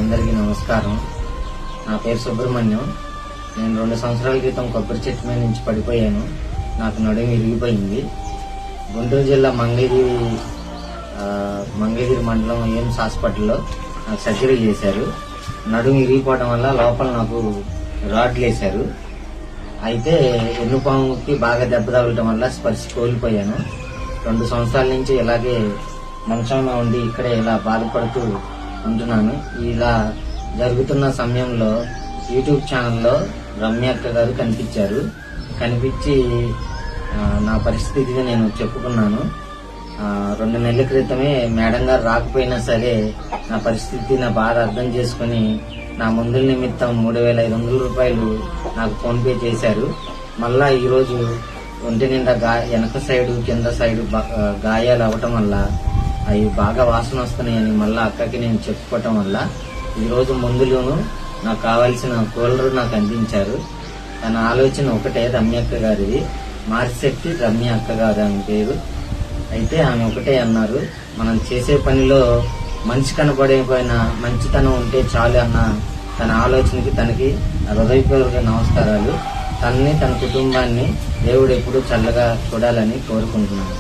అందరికీ నమస్కారం. నా పేరు సుబ్రహ్మణ్యం. నేను 2 సంవత్సరాల క్రితం కొబ్బరి చెట్టు మీద నుంచి పడిపోయాను. నాకు నడుము విరిగిపోయింది. గుంటూరు జిల్లా మంగళగిరి మండలం ఎయిమ్స్ హాస్పిటల్లో నాకు సర్జరీ చేశారు. నడుము విరిగిపోవడం వల్ల లోపల నాకు రాడ్లు వేశారు. అయితే ఎన్నుపాముకి బాగా దెబ్బ తగలటం వల్ల స్పర్శ కోల్పోయాను. 2 సంవత్సరాల నుంచి ఇలాగే మంచంలో ఉండి ఇక్కడే ఇలా బాధపడుతూ ఉంటున్నాను. ఇలా జరుగుతున్న సమయంలో యూట్యూబ్ ఛానల్లో రమ్య అక్క గారు కనిపించి నా పరిస్థితిని నేను చెప్పుకున్నాను. 2 నెలల క్రితమే మేడం గారు రాకపోయినా సరే నా పరిస్థితి, నా బాధ అర్థం చేసుకుని నా మందుల నిమిత్తం 3,500 రూపాయలు నాకు ఫోన్ పే చేశారు. మళ్ళా ఈరోజు ఒంటి నిండా వెనక సైడు కింద సైడు గాయాలు అవ్వటం వల్ల అవి బాగా వాసన వస్తున్నాయని మళ్ళా అక్కకి నేను చెప్పుకోవటం వల్ల ఈరోజు మందులోను నాకు కావాల్సిన కూలర్ నాకు అందించారు. తన ఆలోచన ఒకటే, రమ్య అక్క గారిది, మార్శెట్టి రమ్య అక్క గారు అని పేరు. అయితే ఆమె ఒకటే అన్నారు, మనం చేసే పనిలో మంచి కనపడకపోయినా మంచితనం ఉంటే చాలు అన్న తన ఆలోచనకి తనకి హృదయపూర్వక నమస్కారాలు. తనని, తన కుటుంబాన్ని దేవుడు ఎప్పుడూ చల్లగా చూడాలని కోరుకుంటున్నాను.